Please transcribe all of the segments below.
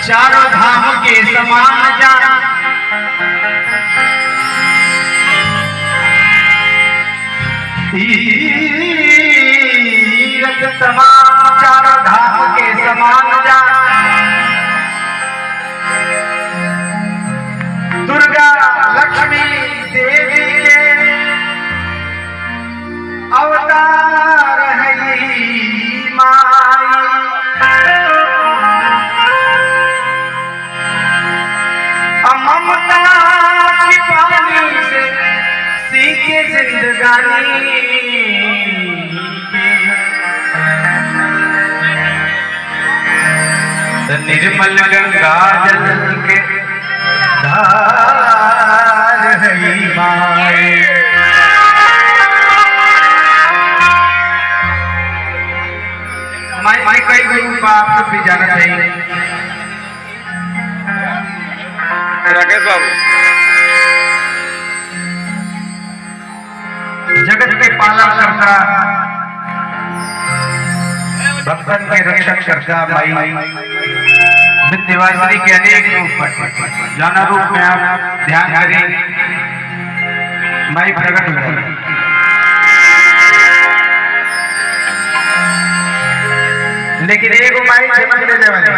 चारों धाम के समान जान, तीरथ तमाम चारों धाम के समान जान। दुर्गा लक्ष्मी देवी के अवतार है माई, ममता की पानी से सीखे जिंदगानी के, निर्मल गंगा जल के धार है माए। माई कई गुरु बाप भी जाना चाहिए। राकेश बाबू, जगत के पालन करता, भक्तन के रक्षक करता माई विद्यावासिनी के अनेक रूप पर जाना रूप में आप ध्यान करें, माई प्रकट हो गई। लेकिन एक माई जन्म देने वाली,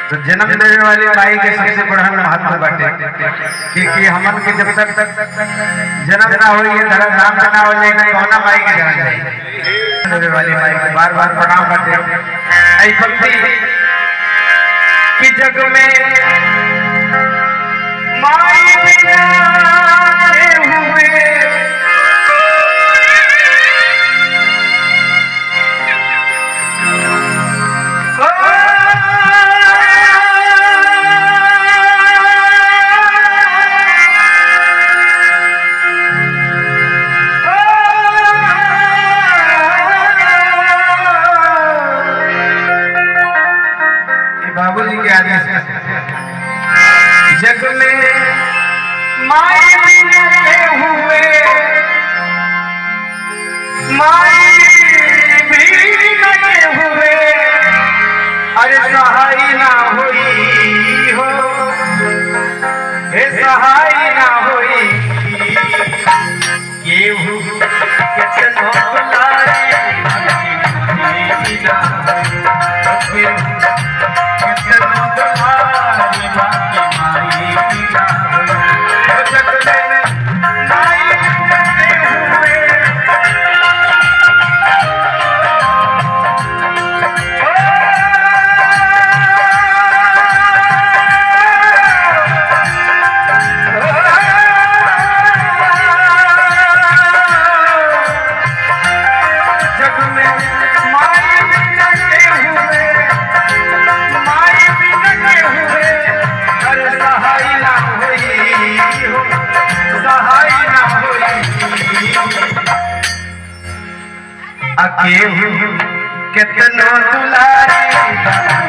तो जन्म देने वाली माई के सबसे बड़ा महत्व बाटे कि हमन के जब तक जन्म ना हो, ये धर्म नाम ना हो, लेकिन कौना माई के जन्म चाहिए देने वाली माई के बार बार प्रणाम बाटे। ऐ भक्ति कि जग में माई बिना हुए बाबूजी के आदेश से जग में माई बिना हुए, माई बिना हुए, अरे सहाय ना हुई हो, हे सहाय ना हुई, केहू कितनो बुलाए केहू कितनो दुलारे कितनो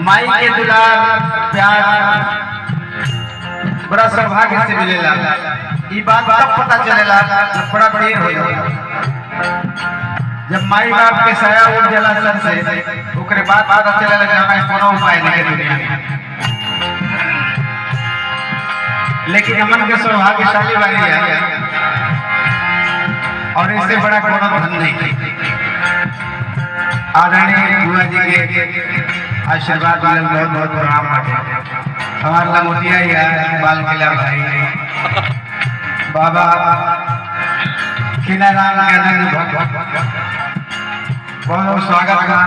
माई के दुलार प्यार बड़ा सौभाग्य से मिलेला। ये बात तब पता चलेला जब बड़ा देर हो जाए, जब माई बाप के साया उड़ जाला सर से, ओकरे बाद पता चलेला कि हमें कोनो उपाय नहीं दुनिया में। लेकिन हमन के सौभाग्यशाली वाली है और इससे बड़ा कोनो धन नहीं। आदरणीय बुआ जी के आशीर्वाद मिलल बहुत बहुत प्रणाम बाटे। हमार लंगोटिया यार बाल किला भाई बाबा किनाराम के आनंद बहुत बहुत स्वागत बा।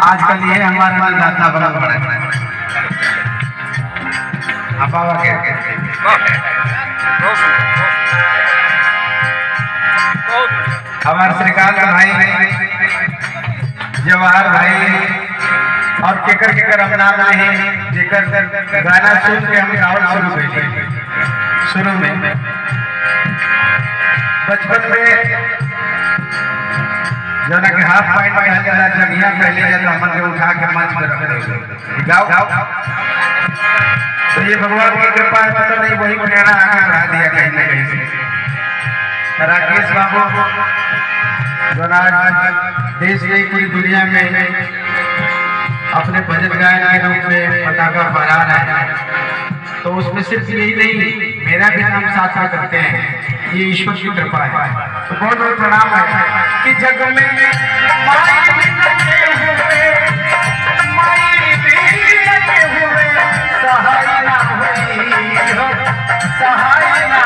आजकल ये हमारे अन्नदाता बड़ा बड़ा बाबा के हमारे श्रीकांत भाई, जवाहर भाई और केकर हम नाम नहीं, जेकर गाना सुन के हम गावल शुरू कइले। शुरू में बचपन में जना के हाफ पैंट पहन जाला जगिया पहले जाता हमन के उठा के मंच पे रख दे गाओ। तो ये भगवान की कृपा है, पता नहीं वही प्रेरणा आगे बढ़ा दिया कहीं ना कहीं से। राकेश बाबू जो देश की पूरी दुनिया में अपने भजन गायन के रूप में पताका फहरा रहा है, तो उसमें सिर्फ यही नहीं, मेरा भी नाम साथ साथ करते हैं, ये ईश्वर की कृपा है। तो बहुत बहुत प्रणाम है कि जग में सहाय ना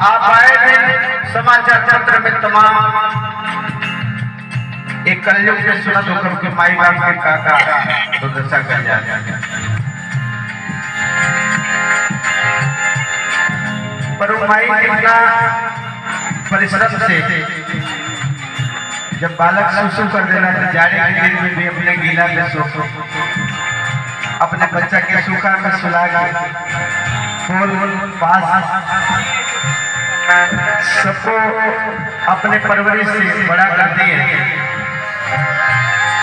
आप आए थे समाचार पत्र में तमाम एक कलयुग में सुनत होकर के माई बाप के काका दुर्दशा कर जाते, पर वो माई कितना परिश्रम से जब बालक सुसु कर देना तो जाड़े के दिन में भी अपने गीला में सो अपने बच्चा के सूखा में सुला के फूल पास सबको अपने परवरिश से बड़ा करती है।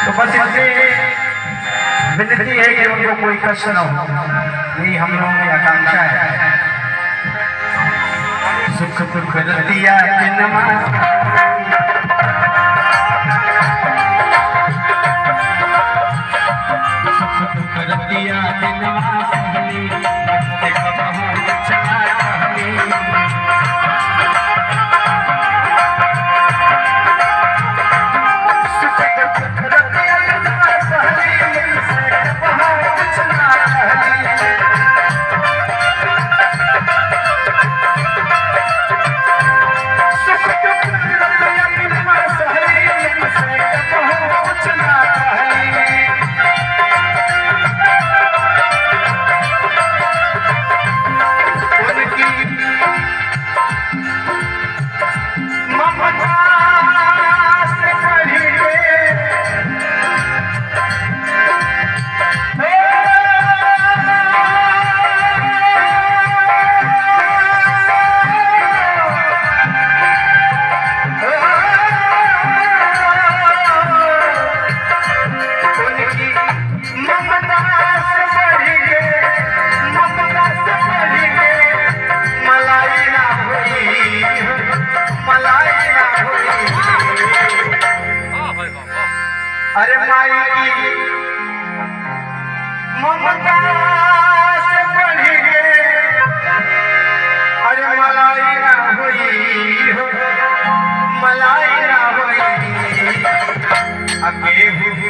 तो बस इससे विनती है कि उनको कोई कष्ट न हो, यही हम लोगों की आकांक्षा है। सुख दुख रतिया सुख दुख रतिया अरे माई की ममता से बढ़ी गे, अरे मलाई ना हुई हो, मलाई ना हुई अगे हुई